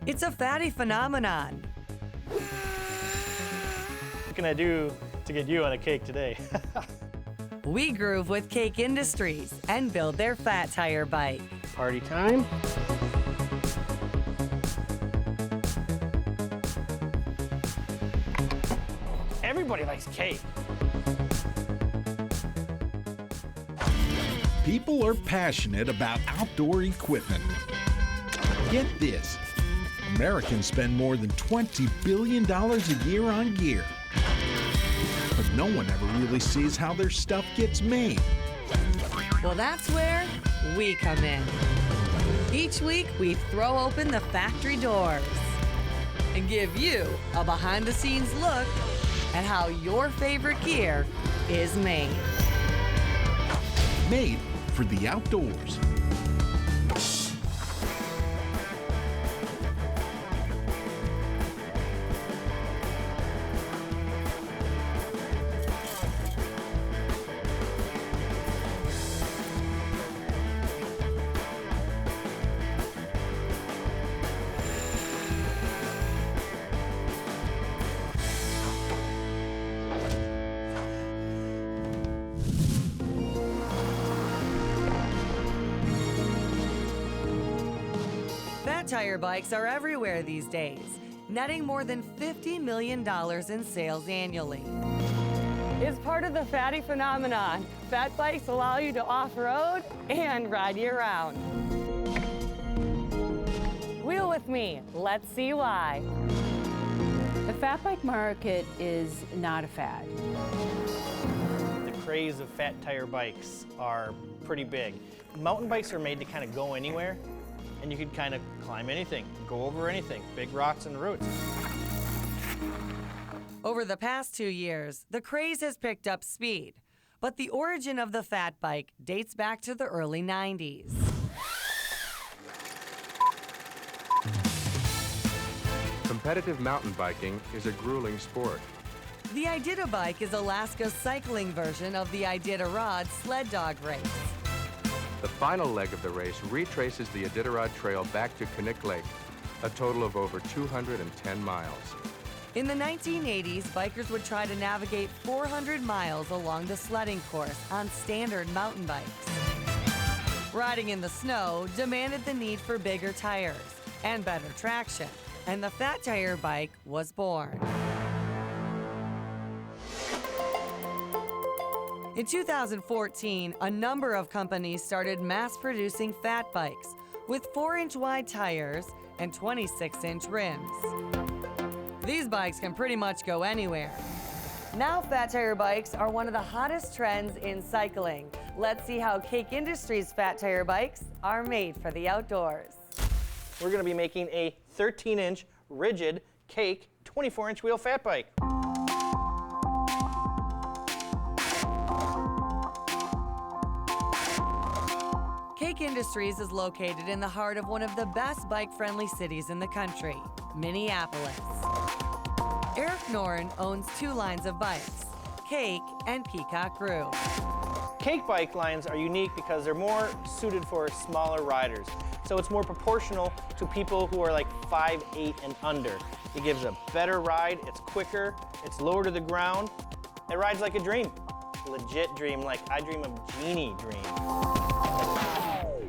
It's a fatty phenomenon. What can I do to get you on a cake today? We groove with Cake Industries and build their fat tire bike. Party time. Everybody likes cake. People are passionate about outdoor equipment. Get this, Americans spend more than $20 billion a year on gear. But no one ever really sees how their stuff gets made. Well, that's where we come in. Each week, we throw open the factory doors and give you a behind-the-scenes look at how your favorite gear is made. Made for the outdoors. Fat tire bikes are everywhere these days, netting more than $50 million in sales annually. It's part of the fatty phenomenon. Fat bikes allow you to off-road and ride year-round. Wheel with me, let's see why. The fat bike market is not a fad. The craze of fat tire bikes are pretty big. Mountain bikes are made to kind of go anywhere, and you can kind of climb anything, go over anything, big rocks and roots. Over the past 2 years, the craze has picked up speed, but the origin of the fat bike dates back to the early 90s. Competitive mountain biking is a grueling sport. The Iditabike is Alaska's cycling version of the Iditarod sled dog race. The final leg of the race retraces the Iditarod Trail back to Knik Lake, a total of over 210 miles. In the 1980s, bikers would try to navigate 400 miles along the sledding course on standard mountain bikes. Riding in the snow demanded the need for bigger tires and better traction, and the fat tire bike was born. In 2014, a number of companies started mass-producing fat bikes with 4-inch wide tires and 26-inch rims. These bikes can pretty much go anywhere. Now fat tire bikes are one of the hottest trends in cycling. Let's see how Cake Industries fat tire bikes are made for the outdoors. We're going to be making a 13-inch rigid Cake 24-inch wheel fat bike. Cake Industries is located in the heart of one of the best bike-friendly cities in the country, Minneapolis. Eric Noren owns 2 lines of bikes, Cake and Peacock Groove. Cake bike lines are unique because they're more suited for smaller riders. So it's more proportional to people who are like 5'8" and under. It gives a better ride, it's quicker, it's lower to the ground. It rides like a dream. Legit dream, like I dream of Genie dream.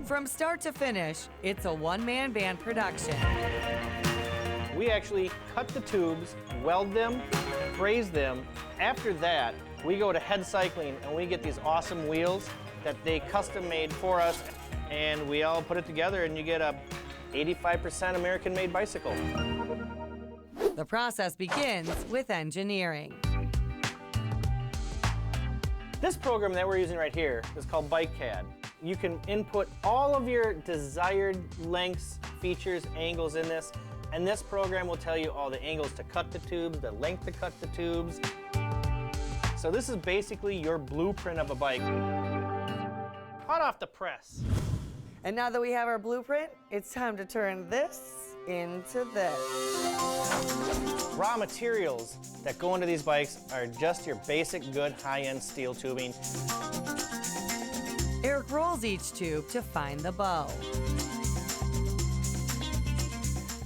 From start to finish, it's a one-man band production. We actually cut the tubes, weld them, braze them. After that, we go to Head Cycling and we get these awesome wheels that they custom made for us, and we all put it together and you get a 85% American-made bicycle. The process begins with engineering. This program that we're using right here is called BikeCAD. You can input all of your desired lengths, features, angles in this, and this program will tell you all the angles to cut the tubes, the length to cut the tubes. So this is basically your blueprint of a bike. Hot off the press. And now that we have our blueprint, it's time to turn this into this. Raw materials that go into these bikes are just your basic good high-end steel tubing. Eric rolls each tube to find the bow.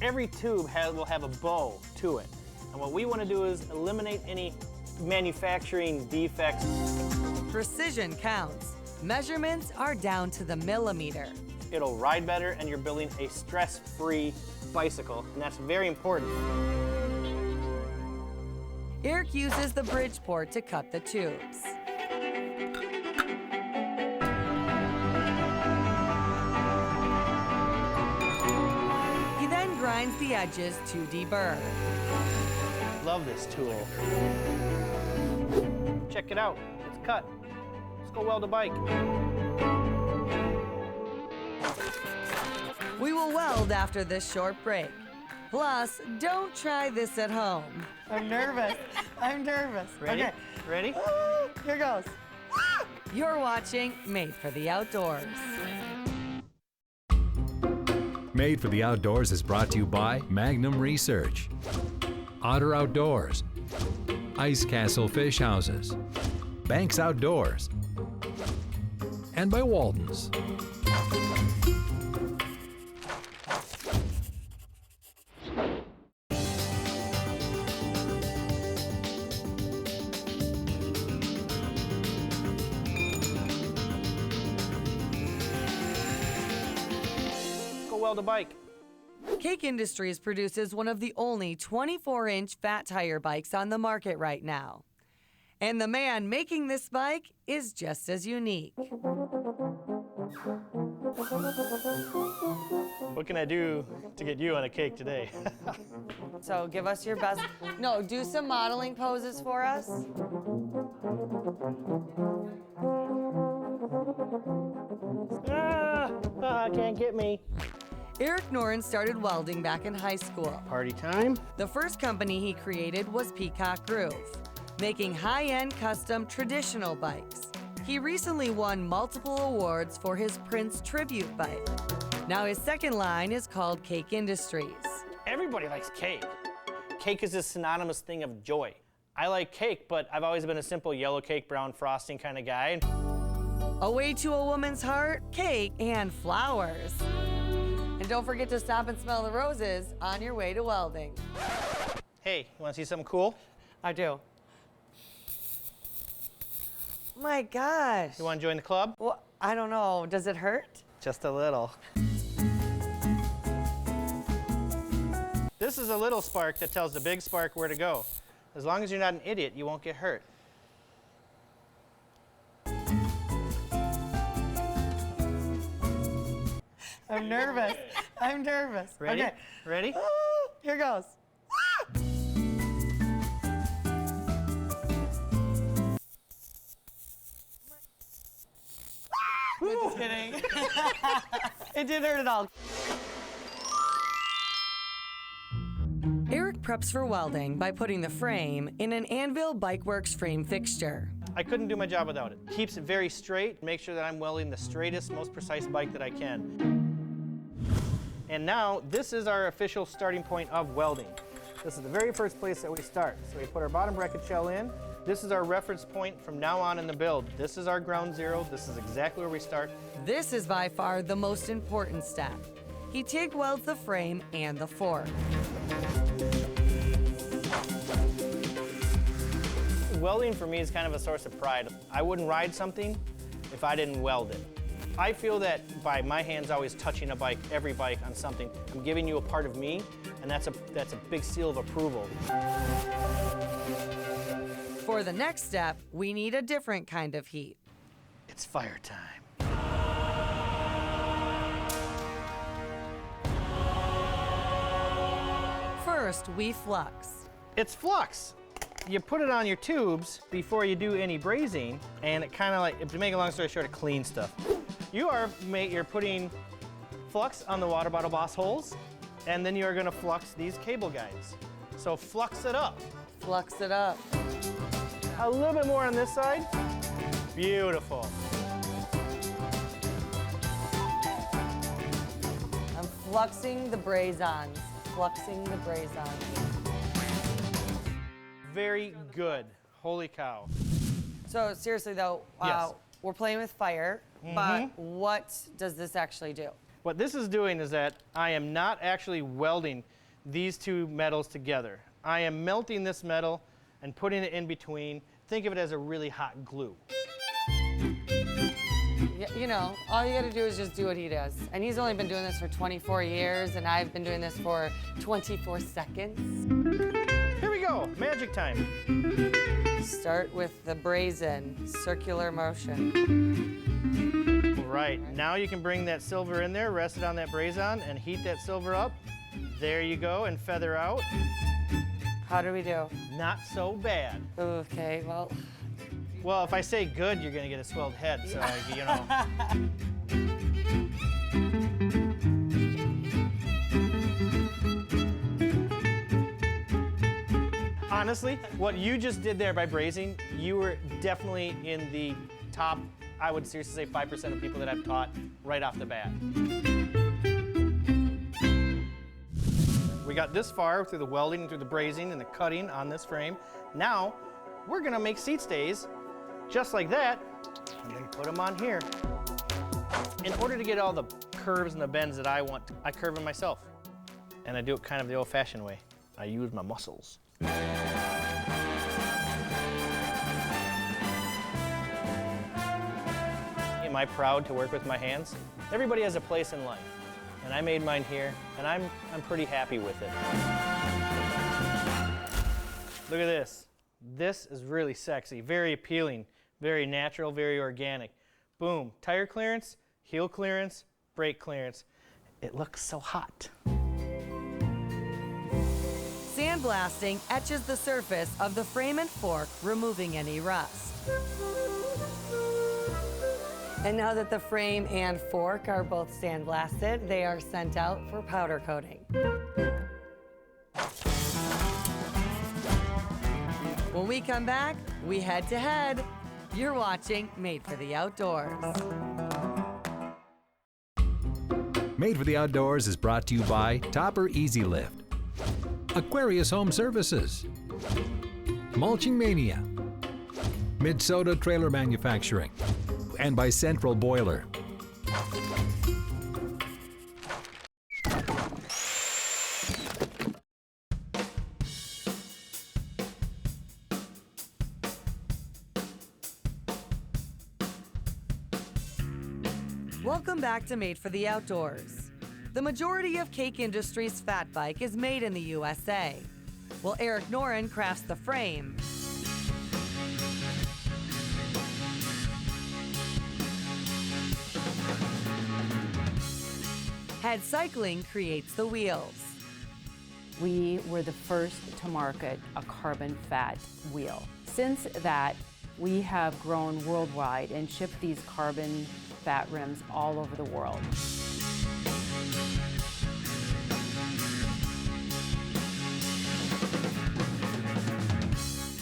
Every tube will have a bow to it. And what we want to do is eliminate any manufacturing defects. Precision counts. Measurements are down to the millimeter. It'll ride better, and you're building a stress-free bicycle, and that's very important. Eric uses the Bridgeport to cut the tubes. He then grinds the edges to deburr. Love this tool. Check it out, it's cut. Let's go weld a bike. We will weld after this short break. Plus, don't try this at home. I'm nervous. I'm nervous. Ready? Okay. Ready? Here goes. You're watching Made for the Outdoors. Made for the Outdoors is brought to you by Magnum Research, Otter Outdoors, Ice Castle Fish Houses, Banks Outdoors, and by Walden's. Weld a bike. Cake Industries produces one of the only 24-inch fat tire bikes on the market right now. And the man making this bike is just as unique. What can I do to get you on a cake today? So give us your best. No, do some modeling poses for us. Can't get me. Eric Noren started welding back in high school. Party time. The first company he created was Peacock Groove, making high-end custom traditional bikes. He recently won multiple awards for his Prince tribute bike. Now his second line is called Cake Industries. Everybody likes cake. Cake is a synonymous thing of joy. I like cake, but I've always been a simple yellow cake, brown frosting kind of guy. A way to a woman's heart, cake, and flowers. And don't forget to stop and smell the roses on your way to welding. Hey, you want to see something cool? I do. My gosh. You want to join the club? Well, I don't know. Does it hurt? Just a little. This is a little spark that tells the big spark where to go. As long as you're not an idiot, you won't get hurt. I'm nervous. I'm nervous. Ready? Okay. Ready? Here goes. Just kidding. It didn't hurt at all. Eric preps for welding by putting the frame in an Anvil Bikeworks frame fixture. I couldn't do my job without it. Keeps it very straight, make sure that I'm welding the straightest, most precise bike that I can. And now, this is our official starting point of welding. This is the very first place that we start. So we put our bottom bracket shell in. This is our reference point from now on in the build. This is our ground zero. This is exactly where we start. This is by far the most important step. He TIG welds the frame and the fork. Welding for me is kind of a source of pride. I wouldn't ride something if I didn't weld it. I feel that by my hands always touching a bike, every bike on something, I'm giving you a part of me, and that's a big seal of approval. For the next step, we need a different kind of heat. It's fire time. First, we flux. It's flux. You put it on your tubes before you do any brazing, and it kind of like, to make a long story short, it cleans stuff. You're putting flux on the water bottle boss holes, and then you're gonna flux these cable guides. So flux it up. Flux it up. A little bit more on this side. Beautiful. I'm fluxing the braze-ons. Fluxing the braze-ons. Very good. Holy cow. So seriously though, Yes. we're playing with fire, but what does this actually do? What this is doing is that I am not actually welding these two metals together. I am melting this metal and putting it in between. Think of it as a really hot glue. You know, all you gotta do is just do what he does. And he's only been doing this for 24 years, and I've been doing this for 24 seconds. Here we go, magic time. Start with the brazen, circular motion. Right, now you can bring that silver in there, rest it on that brazon, and heat that silver up. There you go, and feather out. How do we do? Not so bad. Okay, well. Well, if I say good, you're gonna get a swelled head, so you know. Honestly, what you just did there by brazing, you were definitely in the top, I would seriously say 5% of people that I've taught right off the bat. We got this far through the welding, through the brazing, and the cutting on this frame. Now, we're gonna make seat stays just like that, and then put them on here. In order to get all the curves and the bends that I want, I curve them myself. And I do it kind of the old-fashioned way. I use my muscles. Am I proud to work with my hands? Everybody has a place in life, and I made mine here, and I'm pretty happy with it. Look at this. This is really sexy, very appealing, very natural, very organic. Boom, tire clearance, heel clearance, brake clearance. It looks so hot. Sandblasting etches the surface of the frame and fork, removing any rust. And now that the frame and fork are both sandblasted, they are sent out for powder coating. When we come back, we head to head. You're watching Made for the Outdoors. Made for the Outdoors is brought to you by Topper Easy Lift, Aquarius Home Services, Mulching Mania, Minnesota Trailer Manufacturing, and by Central Boiler. Welcome back to Made for the Outdoors. The majority of Cake Industries' fat bike is made in the USA. While Eric Noren crafts the frame, Head Cycling creates the wheels. We were the first to market a carbon fat wheel. Since that, we have grown worldwide and shipped these carbon fat rims all over the world.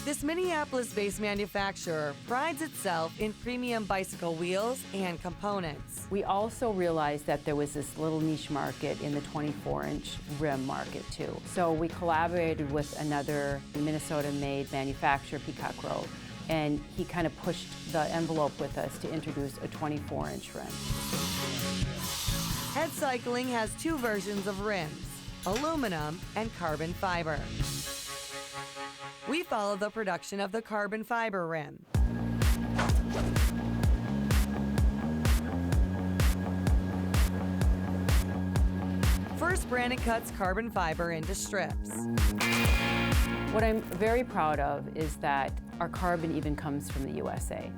This Minneapolis-based manufacturer prides itself in premium bicycle wheels and components. We also realized that there was this little niche market in the 24-inch rim market too. So we collaborated with another Minnesota-made manufacturer, Peacock Road, and he kind of pushed the envelope with us to introduce a 24-inch rim. Head Cycling has two versions of rims, aluminum and carbon fiber. We follow the production of the carbon fiber rim. First, Brandon cuts carbon fiber into strips. What I'm very proud of is that our carbon even comes from the USA.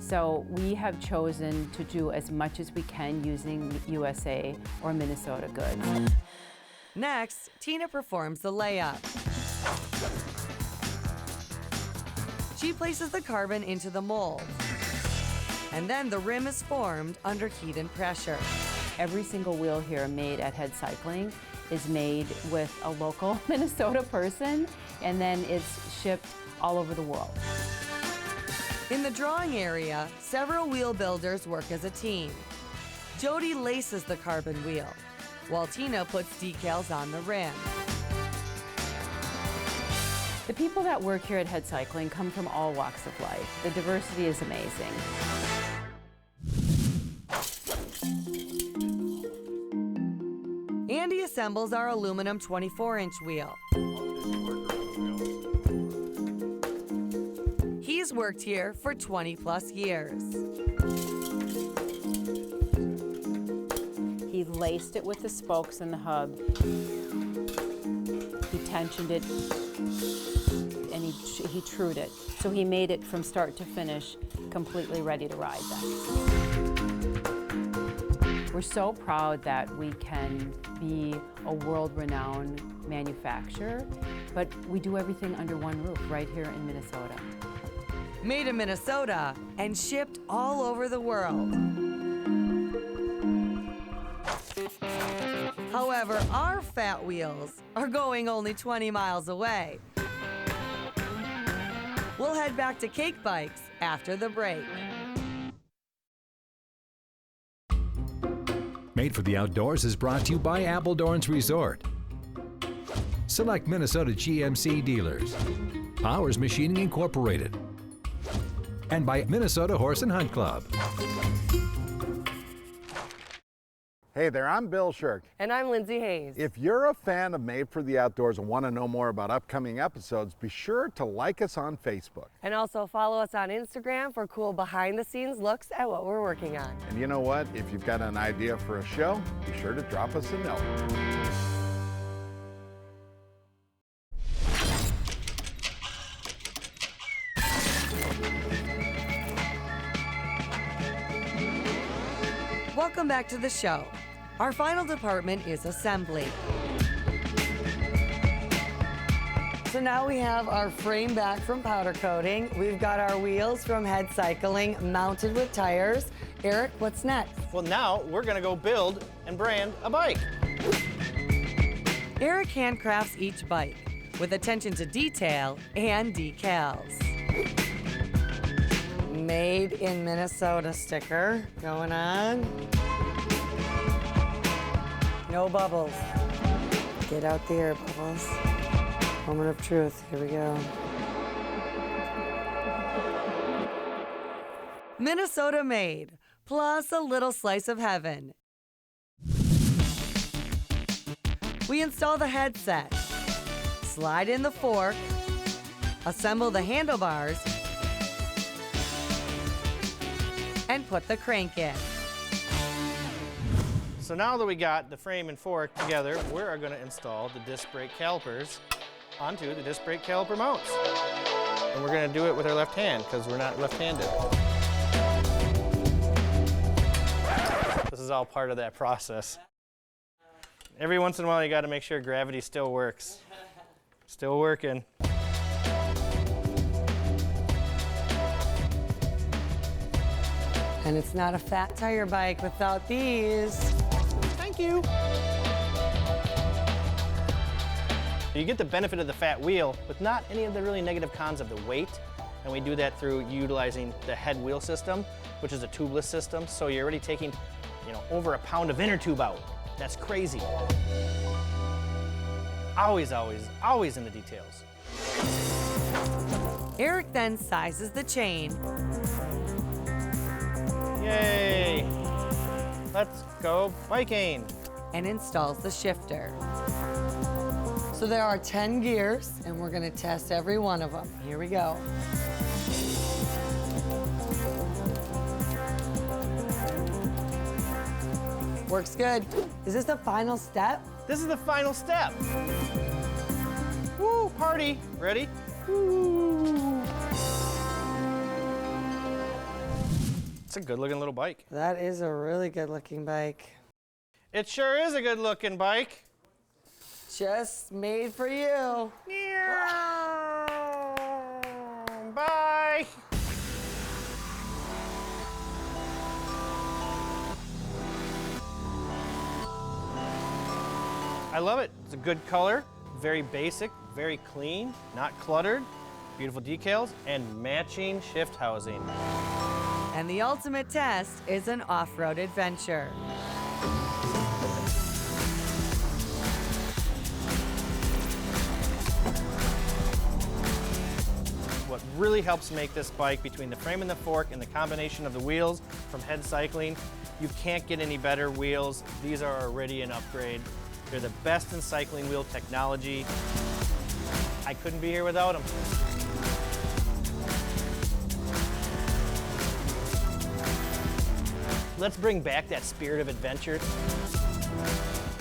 So we have chosen to do as much as we can using USA or Minnesota goods. Next, Tina performs the layup. She places the carbon into the mold, and then the rim is formed under heat and pressure. Every single wheel here made at Head Cycling is made with a local Minnesota person, and then it's shipped all over the world. In the drawing area, several wheel builders work as a team. Jody laces the carbon wheel, while Tina puts decals on the rim. The people that work here at Head Cycling come from all walks of life. The diversity is amazing. and he assembles our aluminum 24-inch wheel. He's worked here for 20-plus years. He laced it with the spokes and the hub. He tensioned it, and he trued it. So he made it from start to finish completely ready to ride then. We're so proud that we can be a world-renowned manufacturer, but we do everything under one roof right here in Minnesota. Made in Minnesota and shipped all over the world. However, our fat wheels are going only 20 miles away. We'll head back to Cake Bikes after the break. Made for the Outdoors is brought to you by Appledorn's Resort. Select Minnesota GMC dealers. Powers Machining Incorporated. And by Minnesota Horse and Hunt Club. Hey there, I'm Bill Shirk. And I'm Lindsay Hayes. If you're a fan of Made for the Outdoors and want to know more about upcoming episodes, be sure to like us on Facebook. And also follow us on Instagram for cool behind-the-scenes looks at what we're working on. And you know what? If you've got an idea for a show, be sure to drop us a note. Welcome back to the show. Our final department is assembly. So now we have our frame back from powder coating. We've got our wheels from head cycling mounted with tires. Eric, what's next? Well, now we're gonna go build and brand a bike. Eric handcrafts each bike with attention to detail and decals. Made in Minnesota sticker going on. No bubbles. Get out the air bubbles. Moment of truth, here we go. Minnesota made, plus a little slice of heaven. We install the headset, slide in the fork, assemble the handlebars, and put the crank in. So now that we got the frame and fork together, we are going to install the disc brake calipers onto the disc brake caliper mounts. And we're going to do it with our left hand because we're not left-handed. This is all part of that process. Every once in a while you got to make sure gravity still works. Still working. And it's not a fat tire bike without these. Thank you. You get the benefit of the fat wheel, but not any of the really negative cons of the weight. And we do that through utilizing the head wheel system, which is a tubeless system. So you're already taking, over a pound of inner tube out. That's crazy. Always, always, always in the details. Eric then sizes the chain. Yay! Let's go biking! And installs the shifter. So there are 10 gears, and we're gonna test every one of them. Here we go. Works good. Is this the final step? This is the final step. Woo, party. Ready? Woo. It's a good looking little bike. That is a really good looking bike. It sure is a good looking bike. Just made for you. Bye. I love it. It's a good color, very basic, very clean, not cluttered, beautiful decals, and matching shift housing. And the ultimate test is an off-road adventure. What really helps make this bike, between the frame and the fork and the combination of the wheels from head cycling, you can't get any better wheels. These are already an upgrade. They're the best in cycling wheel technology. I couldn't be here without them. Let's bring back that spirit of adventure.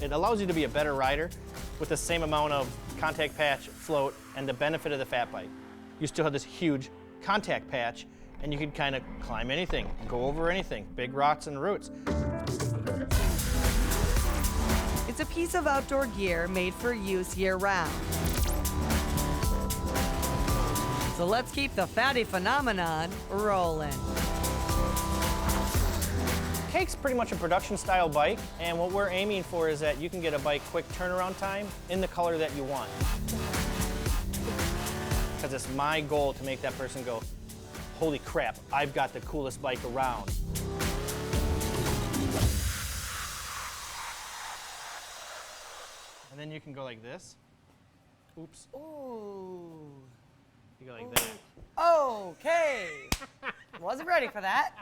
It allows you to be a better rider with the same amount of contact patch, float, and the benefit of the fat bike. You still have this huge contact patch, and you can kind of climb anything, go over anything, big rocks and roots. It's a piece of outdoor gear made for use year-round. So let's keep the fatty phenomenon rolling. Cake's pretty much a production style bike, and what we're aiming for is that you can get a bike quick turnaround time in the color that you want. Because it's my goal to make that person go, holy crap, I've got the coolest bike around. And then you can go like this. Oops. Ooh. You go like that. Okay. Wasn't ready for that.